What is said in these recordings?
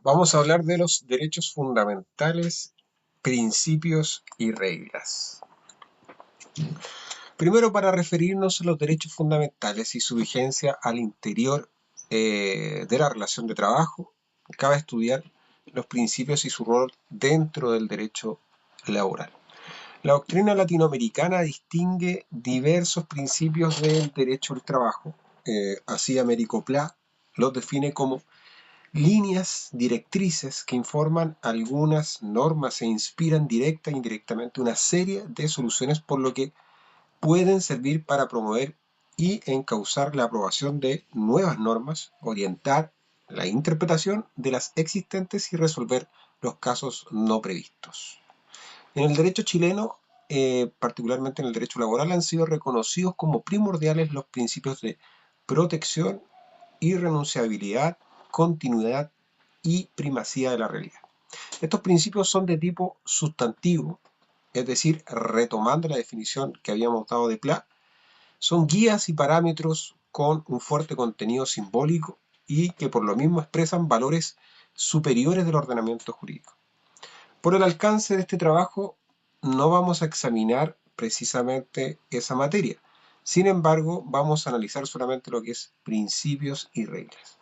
Vamos a hablar de los derechos fundamentales, principios y reglas. Primero, para referirnos a los derechos fundamentales y su vigencia al interior de la relación de trabajo, cabe estudiar los principios y su rol dentro del derecho laboral. La doctrina latinoamericana distingue diversos principios del derecho al trabajo. Así Américo Pla los define como líneas directrices que informan algunas normas e inspiran directa e indirectamente una serie de soluciones, por lo que pueden servir para promover y encauzar la aprobación de nuevas normas, orientar la interpretación de las existentes y resolver los casos no previstos. En el derecho chileno, particularmente en el derecho laboral, han sido reconocidos como primordiales los principios de protección, irrenunciabilidad, continuidad y primacía de la realidad. Estos principios son de tipo sustantivo, es decir, retomando la definición que habíamos dado de Pla, son guías y parámetros con un fuerte contenido simbólico y que por lo mismo expresan valores superiores del ordenamiento jurídico. Por el alcance de este trabajo no vamos a examinar precisamente esa materia. Sin embargo, vamos a analizar solamente lo que es principios y reglas.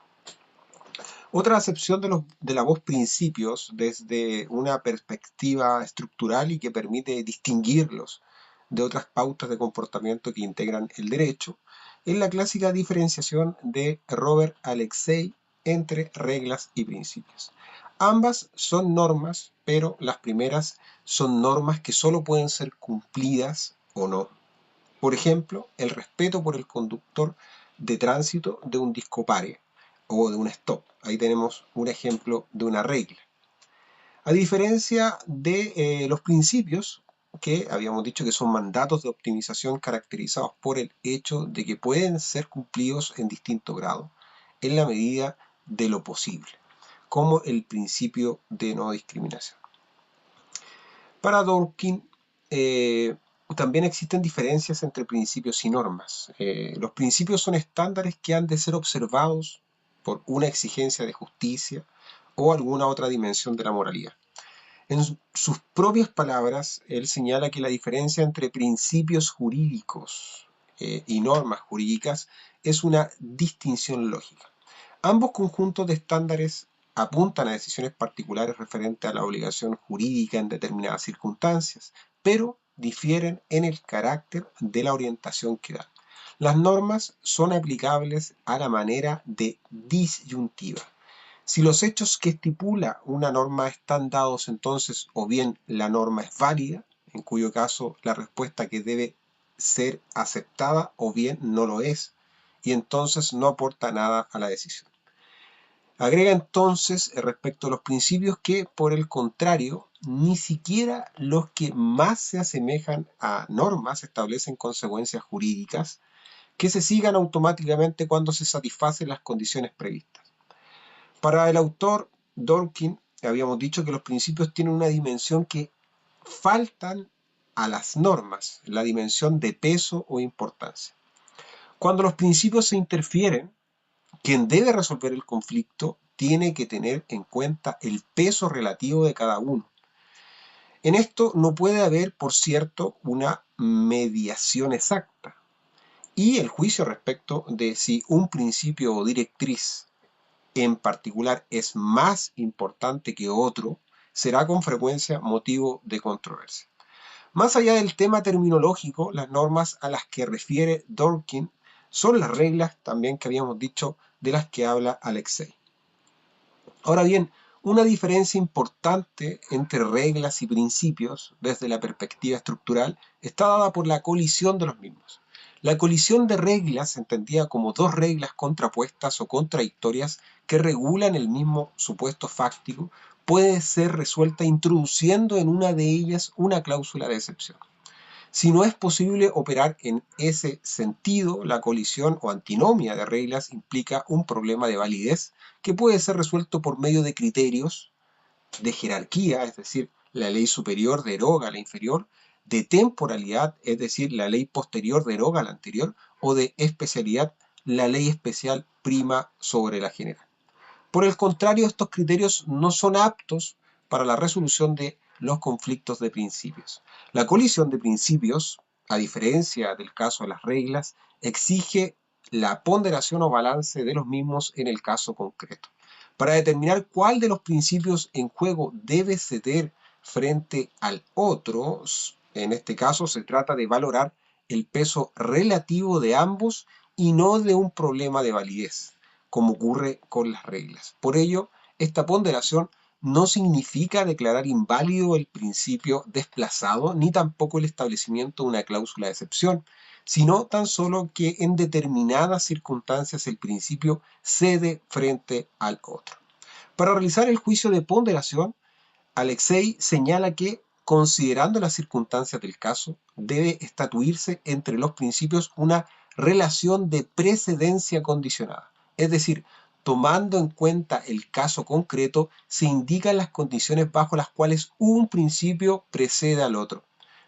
Otra acepción de la voz principios desde una perspectiva estructural y que permite distinguirlos de otras pautas de comportamiento que integran el derecho es la clásica diferenciación de Robert Alexei entre reglas y principios. Ambas son normas, pero las primeras son normas que solo pueden ser cumplidas o no. Por ejemplo, el respeto por el conductor de tránsito de un discopare o de un stop. Ahí tenemos un ejemplo de una regla. A diferencia de los principios, que habíamos dicho que son mandatos de optimización caracterizados por el hecho de que pueden ser cumplidos en distinto grado, en la medida de lo posible, como el principio de no discriminación. Para Dworkin, también existen diferencias entre principios y normas. Los principios son estándares que han de ser observados por una exigencia de justicia o alguna otra dimensión de la moralidad. En sus propias palabras, él señala que la diferencia entre principios jurídicos y normas jurídicas es una distinción lógica. Ambos conjuntos de estándares apuntan a decisiones particulares referentes a la obligación jurídica en determinadas circunstancias, pero difieren en el carácter de la orientación que dan. Las normas son aplicables a la manera de disyuntiva. Si los hechos que estipula una norma están dados, entonces o bien la norma es válida, en cuyo caso la respuesta que debe ser aceptada, o bien no lo es, y entonces no aporta nada a la decisión. Agrega entonces respecto a los principios que, por el contrario, ni siquiera los que más se asemejan a normas establecen consecuencias jurídicas que se sigan automáticamente cuando se satisfacen las condiciones previstas. Para el autor Dworkin, habíamos dicho que los principios tienen una dimensión que faltan a las normas, la dimensión de peso o importancia. Cuando los principios se interfieren, quien debe resolver el conflicto tiene que tener en cuenta el peso relativo de cada uno. En esto no puede haber, por cierto, una mediación exacta. Y el juicio respecto de si un principio o directriz en particular es más importante que otro será con frecuencia motivo de controversia. Más allá del tema terminológico, las normas a las que refiere Dworkin son las reglas también que habíamos dicho de las que habla Alexei. Ahora bien, una diferencia importante entre reglas y principios desde la perspectiva estructural está dada por la colisión de los mismos. La colisión de reglas, entendida como dos reglas contrapuestas o contradictorias que regulan el mismo supuesto fáctico, puede ser resuelta introduciendo en una de ellas una cláusula de excepción. Si no es posible operar en ese sentido, la colisión o antinomia de reglas implica un problema de validez que puede ser resuelto por medio de criterios de jerarquía, es decir, la ley superior deroga a la inferior, de temporalidad, es decir, la ley posterior deroga a la anterior, o de especialidad, la ley especial prima sobre la general. Por el contrario, estos criterios no son aptos para la resolución de los conflictos de principios. La colisión de principios, a diferencia del caso de las reglas, exige la ponderación o balance de los mismos en el caso concreto. Para determinar cuál de los principios en juego debe ceder frente al otro, en este caso se trata de valorar el peso relativo de ambos y no de un problema de validez, como ocurre con las reglas. Por ello, esta ponderación no significa declarar inválido el principio desplazado, ni tampoco el establecimiento de una cláusula de excepción, sino tan solo que en determinadas circunstancias el principio cede frente al otro. Para realizar el juicio de ponderación, Alexei señala que, considerando las circunstancias del caso, debe estatuirse entre los principios una relación de precedencia condicionada. Es decir, tomando en cuenta el caso concreto, se indican las condiciones bajo las cuales un principio precede al otro.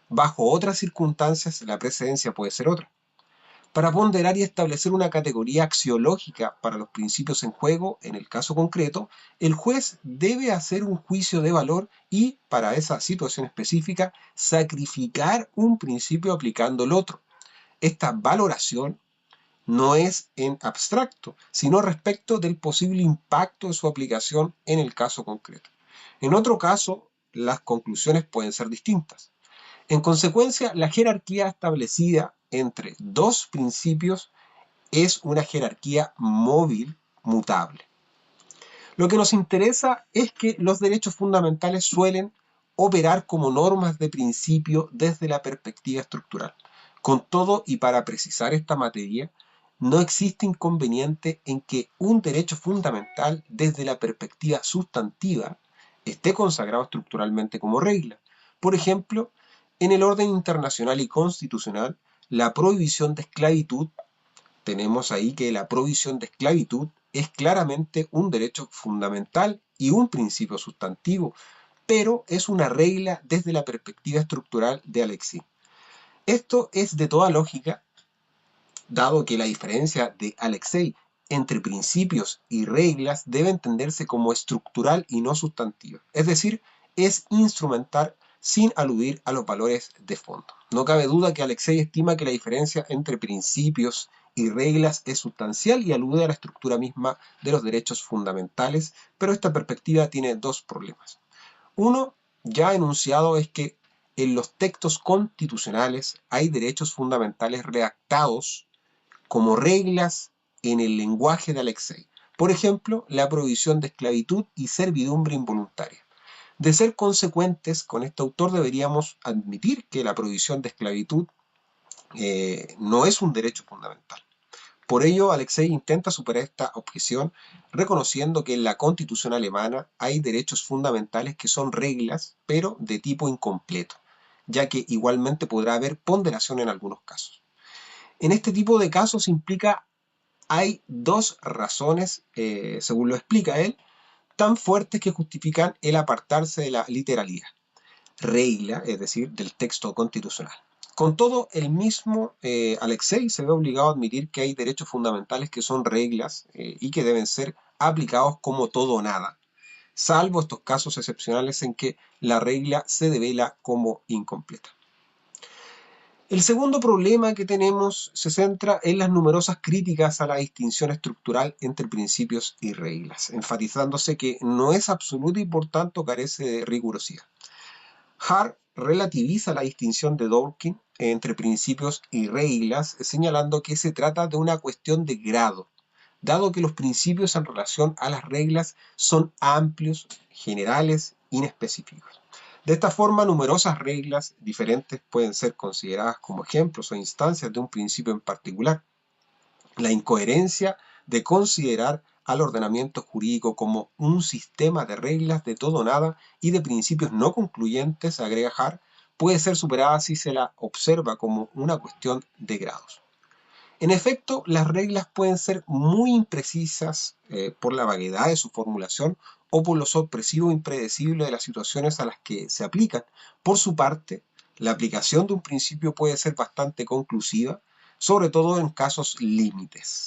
Bajo otras circunstancias, la precedencia puede ser otra. Para ponderar y establecer una categoría axiológica para los principios en juego, en el caso concreto, el juez debe hacer un juicio de valor y, para esa situación específica, sacrificar un principio aplicando el otro. Esta valoración no es en abstracto, sino respecto del posible impacto de su aplicación en el caso concreto. En otro caso, las conclusiones pueden ser distintas. En consecuencia, la jerarquía establecida entre dos principios es una jerarquía móvil mutable. Lo que nos interesa es que los derechos fundamentales suelen operar como normas de principio desde la perspectiva estructural. Con todo, y para precisar esta materia, no existe inconveniente en que un derecho fundamental desde la perspectiva sustantiva esté consagrado estructuralmente como regla. Por ejemplo, en el orden internacional y constitucional, la prohibición de esclavitud, tenemos ahí que la prohibición de esclavitud es claramente un derecho fundamental y un principio sustantivo, pero es una regla desde la perspectiva estructural de Alexis. Esto es de toda lógica, dado que la diferencia de Alexei entre principios y reglas debe entenderse como estructural y no sustantiva. Es decir, es instrumental sin aludir a los valores de fondo. No cabe duda que Alexei estima que la diferencia entre principios y reglas es sustancial y alude a la estructura misma de los derechos fundamentales, pero esta perspectiva tiene dos problemas. Uno, ya enunciado, es que en los textos constitucionales hay derechos fundamentales redactados como reglas en el lenguaje de Alexei. Por ejemplo, la prohibición de esclavitud y servidumbre involuntaria. De ser consecuentes con este autor, deberíamos admitir que la prohibición de esclavitud no es un derecho fundamental. Por ello, Alexei intenta superar esta objeción reconociendo que en la Constitución alemana hay derechos fundamentales que son reglas, pero de tipo incompleto, ya que igualmente podrá haber ponderación en algunos casos. En este tipo de casos hay dos razones, según lo explica él, tan fuertes que justifican el apartarse de la literalidad, regla, es decir, del texto constitucional. Con todo, el mismo Alexei se ve obligado a admitir que hay derechos fundamentales que son reglas y que deben ser aplicados como todo o nada, salvo estos casos excepcionales en que la regla se devela como incompleta. El segundo problema que tenemos se centra en las numerosas críticas a la distinción estructural entre principios y reglas, enfatizándose que no es absoluta y por tanto carece de rigurosidad. Hart relativiza la distinción de Dworkin entre principios y reglas, señalando que se trata de una cuestión de grado, dado que los principios en relación a las reglas son amplios, generales, inespecíficos. De esta forma, numerosas reglas diferentes pueden ser consideradas como ejemplos o instancias de un principio en particular. La incoherencia de considerar al ordenamiento jurídico como un sistema de reglas de todo o nada y de principios no concluyentes, agrega Hart, puede ser superada si se la observa como una cuestión de grados. En efecto, las reglas pueden ser muy imprecisas por la vaguedad de su formulación o por lo sorpresivo e impredecible de las situaciones a las que se aplican. Por su parte, la aplicación de un principio puede ser bastante conclusiva, sobre todo en casos límites.